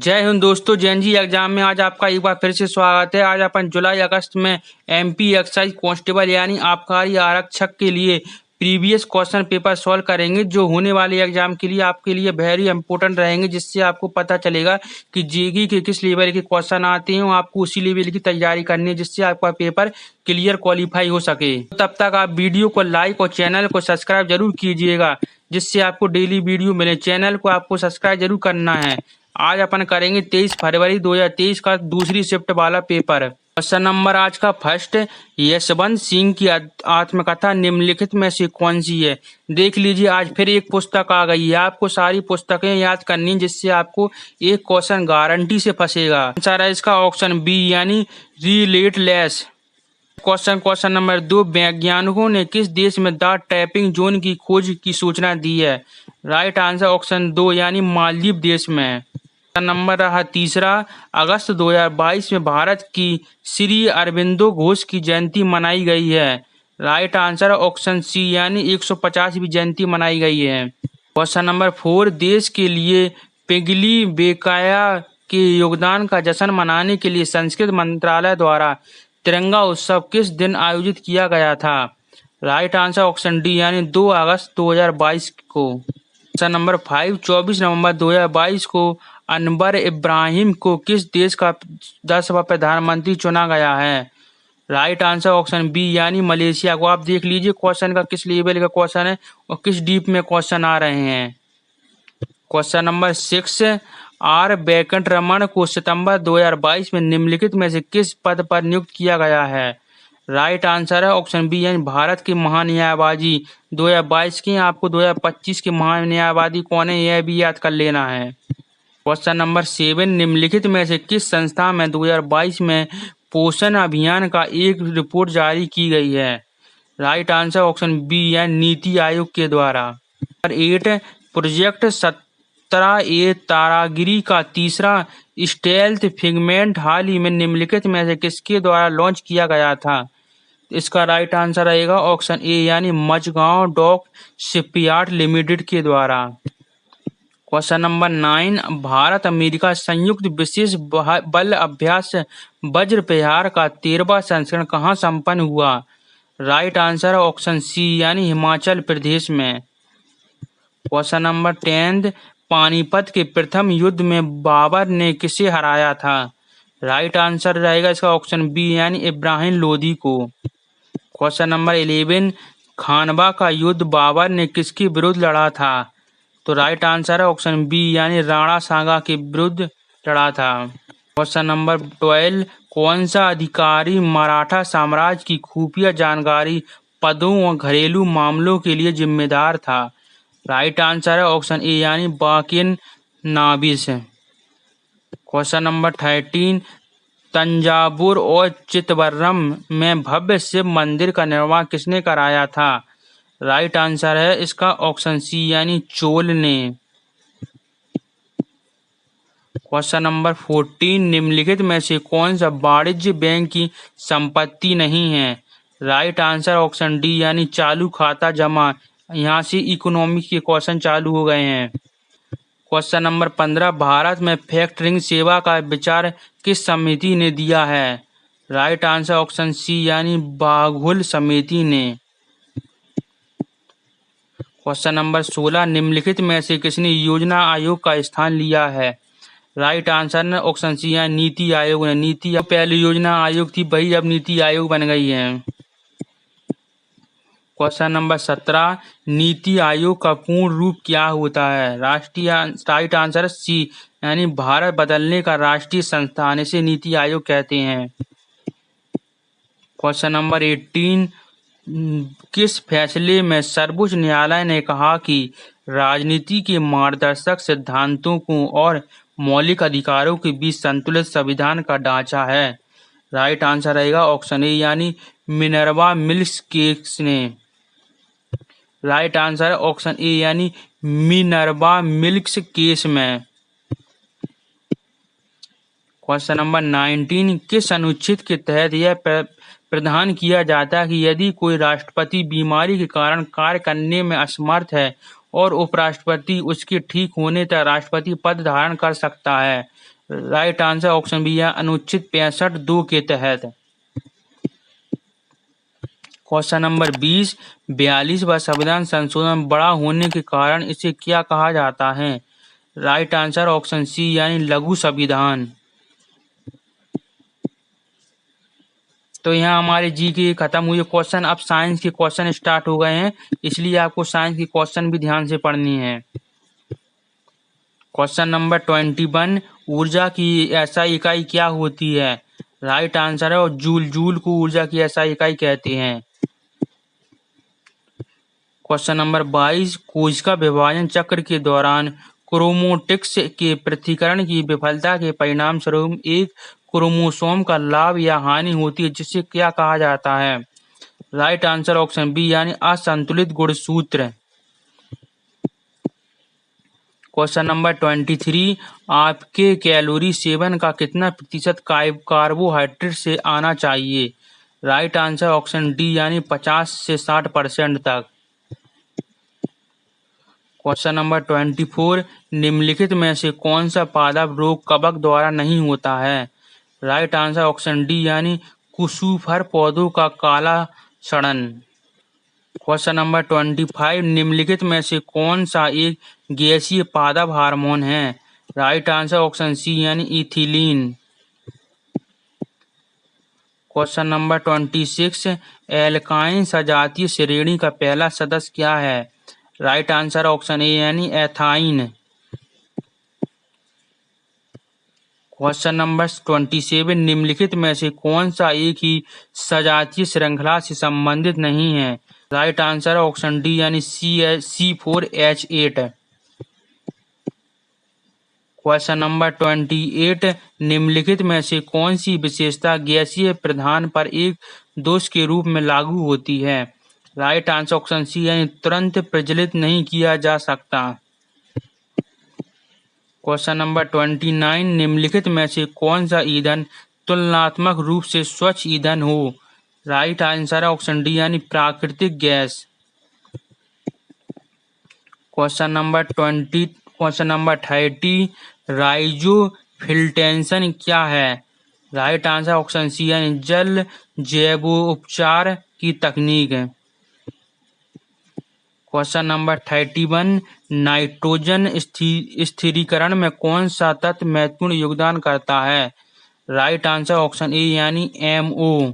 जय हिंद दोस्तों, JNG exam में आज आपका एक बार फिर से स्वागत है। आज अपन जुलाई अगस्त में एमपी एक्साइज कांस्टेबल यानी आबकारी आरक्षक के लिए प्रीवियस क्वेश्चन पेपर सॉल्व करेंगे, जो होने वाले एग्जाम के लिए आपके लिए वेरी इंपॉर्टेंट रहेंगे, जिससे आपको पता चलेगा कि जेईई के किस लेवल के क्वेश्चन आते हैं। आपको उसी लेवल की तैयारी करनी है, जिससे आपका पेपर क्लियर क्वालिफाई हो सके। तब तक आप वीडियो को लाइक और चैनल को सब्सक्राइब जरूर कीजिएगा, जिससे आपको डेली वीडियो मिले। चैनल को आपको सब्सक्राइब जरूर करना है। आज अपन करेंगे 23 फरवरी 2023 का दूसरी शिफ्ट वाला पेपर। क्वेश्चन नंबर आज का फर्स्ट, यशवंत सिंह की आत्मकथा निम्नलिखित में से कौन सी है। देख लीजिए, आज फिर एक पुस्तक आ गई है। आपको सारी पुस्तकें याद करनी है, जिससे आपको एक क्वेश्चन गारंटी से फंसेगा। आंसर है इसका ऑप्शन बी यानी रिलेटलेस। क्वेश्चन नंबर 2, वैज्ञानिकों ने किस देश में द ट्रैपिंग जोन की खोज की सूचना दी है। राइट आंसर ऑप्शन 2 यानी मालदीव देश में। नंबर रहा तीसरा, अगस्त 2022 में भारत की श्री अरबिंदो घोष की जयंती मनाई गई है। राइट आंसर ऑप्शन सी यानी 150वीं जयंती मनाई गई है। क्वेश्चन नंबर 4, देश के लिए पिंगली बेकाया के योगदान का जश्न मनाने के लिए संस्कृति मंत्रालय द्वारा तिरंगा उत्सव किस दिन आयोजित किया गया था। राइट आंसर ऑप्शन डी यानी 2 अगस्त 2022 को। क्वेश्चन नंबर 5, 24 नवंबर 2022 को अनवर इब्राहिम को किस देश का 10वां प्रधानमंत्री चुना गया है। राइट आंसर ऑप्शन बी यानी मलेशिया को। आप देख लीजिए क्वेश्चन का किस लेवल का क्वेश्चन है और किस डीप में क्वेश्चन आ रहे हैं। क्वेश्चन नंबर 6, आर वेंकटरमण को सितंबर 2022 में निम्नलिखित में से किस पद पर नियुक्त किया गया है। राइट आंसर है ऑप्शन बी यानी भारत के महान्यायवादी 2022 के। आपको 2025 के महान्यायवादी कौन है यह भी याद कर लेना है। क्वेश्चन नंबर 7, निम्नलिखित में से किस संस्था में 2022 में पोषण अभियान का एक रिपोर्ट जारी की गई है। राइट आंसर ऑप्शन बी यानी नीति आयोग के द्वारा। नंबर 8, प्रोजेक्ट 17A तारागिरी का तीसरा स्टेल्थ फिगमेंट हाल ही में निम्नलिखित में से किसके द्वारा लॉन्च किया गया था। इसका राइट आंसर रहेगा ऑप्शन ए यानी मझगांव डॉक शिपयार्ड लिमिटेड के द्वारा। क्वेश्चन नंबर 9, भारत अमेरिका संयुक्त विशेष बल अभ्यास वज्र प्रहार का 13वां संस्करण कहाँ संपन्न हुआ। राइट आंसर ऑप्शन सी यानी हिमाचल प्रदेश में। क्वेश्चन नंबर 10, पानीपत के प्रथम युद्ध में बाबर ने किसे हराया था। राइट आंसर रहेगा इसका ऑप्शन बी यानी इब्राहिम लोदी को। क्वेश्चन नंबर 11, खानवा का युद्ध बाबर ने किसके विरुद्ध लड़ा था। तो राइट आंसर है ऑप्शन बी यानी राणा सांगा के विरुद्ध लड़ा था। क्वेश्चन नंबर 12, कौन सा अधिकारी मराठा साम्राज्य की खुफिया जानकारी पदों और घरेलू मामलों के लिए जिम्मेदार था। राइट आंसर है ऑप्शन ए यानी बाकिन नाबिस। क्वेश्चन नंबर 13, तंजावुर और चित्तवरम में भव्य शिव मंदिर का निर्माण किसने कराया था। राइट आंसर है इसका ऑप्शन सी यानी चोल ने। क्वेश्चन नंबर 14, निम्नलिखित में से कौन सा वाणिज्य बैंक की संपत्ति नहीं है। राइट आंसर ऑप्शन डी यानी चालू खाता जमा। यहाँ से इकोनॉमिक्स के क्वेश्चन चालू हो गए हैं। क्वेश्चन नंबर 15, भारत में फैक्टरिंग सेवा का विचार किस समिति ने दिया है। राइट आंसर ऑप्शन सी यानी बाघुल समिति ने। क्वेश्चन नंबर 16, निम्नलिखित में से किसने योजना आयोग का स्थान लिया है। राइट आंसर है ऑप्शन सी यानी नीति आयोग ने। नीति पहले योजना आयोग थी, वही अब नीति आयोग बन गई है। क्वेश्चन नंबर 17, नीति आयोग का पूर्ण रूप क्या होता है। राइट आंसर सी यानी भारत बदलने का राष्ट्रीय संस्थान, इसे नीति आयोग कहते हैं। क्वेश्चन नंबर 18, किस फैसले में सर्वोच्च न्यायालय ने कहा कि राजनीति के मार्गदर्शक सिद्धांतों को और मौलिक अधिकारों के बीच संतुलित संविधान का ढांचा है। राइट आंसर रहेगा ऑप्शन ए यानी मिनर्वा मिल्स केस ने। राइट आंसर है ऑप्शन ए यानी मिनर्वा मिल्स केस में। क्वेश्चन नंबर 19, किस अनुच्छेद के तहत यह प्रदान किया जाता है कि यदि कोई राष्ट्रपति बीमारी के कारण कार्य करने में असमर्थ है और उपराष्ट्रपति उसके ठीक होने तक राष्ट्रपति पद धारण कर सकता है। राइट आंसर ऑप्शन बी है अनुच्छेद 65(2) के तहत। क्वेश्चन नंबर 20, 42वां संविधान संशोधन बड़ा होने के कारण इसे क्या कहा जाता है? राइट आंसर ऑप्शन सी यानी लघु संविधान। तो यहाँ हमारे जी के खत्म हुए क्वेश्चन। अब साइंस के क्वेश्चन स्टार्ट हो गए हैं, इसलिए आपको साइंस के क्वेश्चन भी ध्यान से पढ़नी है। क्वेश्चन नंबर 21, ऊर्जा की एसआई इकाई क्या होती है? राइट आंसर है और जूल। जूल को ऊर्जा की एसआई इकाई कहते हैं। क्वेश्चन नंबर 22, कोशिका विभाजन चक्र के दौरान क्रोमोटिक्स के पृथक्करण की विफलता के परिणाम स्वरूप एक क्रोमोसोम का लाभ या हानि होती है, जिसे क्या कहा जाता है? राइट आंसर ऑप्शन बी यानी असंतुलित गुणसूत्र। क्वेश्चन नंबर 23, आपके कैलोरी सेवन का कितना प्रतिशत कार्बोहाइड्रेट से आना चाहिए? राइट आंसर ऑप्शन डी यानी 50 से 60% तक। क्वेश्चन नंबर 24, निम्नलिखित में से कौन सा पादप रोग कवक द्वारा नहीं होता है? राइट आंसर ऑप्शन डी यानी कुसूफर पौधों का काला सड़न। क्वेश्चन नंबर 25, निम्नलिखित में से कौन सा एक गैसीय पादप हार्मोन है? राइट आंसर ऑप्शन सी यानी इथिलीन। क्वेश्चन नंबर 26, एल्काइन सजातीय श्रेणी का पहला सदस्य क्या है? राइट आंसर ऑप्शन ए यानी एथाइन। क्वेश्चन नंबर 27, निम्नलिखित में से कौन सा एक ही सजातीय श्रृंखला से संबंधित नहीं है? राइट आंसर ऑप्शन डी यानी C4H8। क्वेश्चन नंबर 28, निम्नलिखित में से कौन सी विशेषता गैसीय प्रधान पर एक दोष के रूप में लागू होती है? राइट आंसर ऑप्शन सी यानी तुरंत प्रज्वलित नहीं किया जा सकता। क्वेश्चन नंबर 29, निम्नलिखित में से कौन सा ईंधन तुलनात्मक रूप से स्वच्छ ईंधन हो? राइट आंसर है ऑप्शन डी यानी प्राकृतिक गैस। क्वेश्चन नंबर 30, राइजोफिल्ट्रेशन क्या है? राइट आंसर ऑप्शन सी यानी जल जैवोपचार की तकनीक है। क्वेश्चन नंबर 31, नाइट्रोजन स्थिरीकरण में कौन सा तत्व महत्वपूर्ण योगदान करता है? राइट आंसर ऑप्शन ए यानी MO।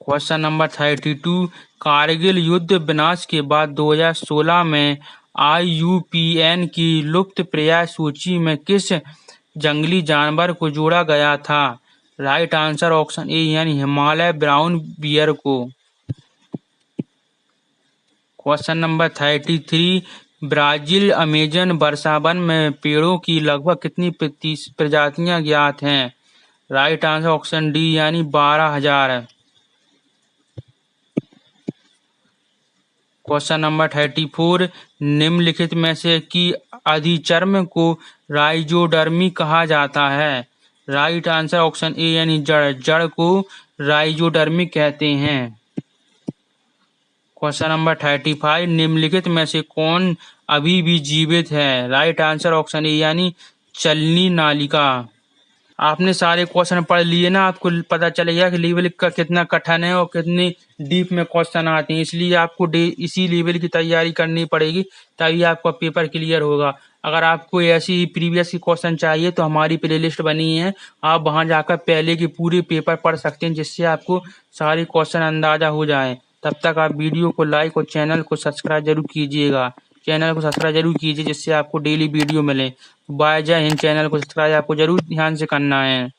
क्वेश्चन नंबर 32, कारगिल युद्ध विनाश के बाद 2016 में IUCN की लुप्तप्राय सूची में किस जंगली जानवर को जोड़ा गया था? राइट आंसर ऑप्शन ए यानी हिमालय ब्राउन बियर को। क्वेश्चन नंबर 33, ब्राजील अमेजन वर्षा वन में पेड़ों की लगभग कितनी प्रजातियां ज्ञात हैं? राइट आंसर ऑप्शन डी यानी 12,000। क्वेश्चन नंबर 34, निम्नलिखित में से की अधिचर्म को राइजोडर्मी कहा जाता है? राइट आंसर ऑप्शन ए यानी जड़। जड़ को राइजोडर्मी कहते हैं। क्वेश्चन नंबर 35, निम्नलिखित में से कौन अभी भी जीवित है? राइट आंसर ऑप्शन ए यानी चलनी नालिका। आपने सारे क्वेश्चन पढ़ लिए ना, आपको पता चलेगा कि लेवल का कितना कठिन है और कितने डीप में क्वेश्चन आते हैं। इसलिए आपको इसी लेवल की तैयारी करनी पड़ेगी, तभी आपका पेपर क्लियर होगा। अगर आपको ऐसी ही प्रीवियस की क्वेश्चन चाहिए तो हमारी प्लेलिस्ट बनी है, आप वहां जाकर पहले के पूरे पेपर पढ़ सकते हैं, जिससे आपको सारे क्वेश्चन अंदाजा हो जाए। तब तक आप वीडियो को लाइक और चैनल को सब्सक्राइब जरूर कीजिएगा। चैनल को सब्सक्राइब जरूर कीजिए, जिससे आपको डेली वीडियो मिले। बाय, जय हिंद। चैनल को सब्सक्राइब आपको जरूर ध्यान से करना है।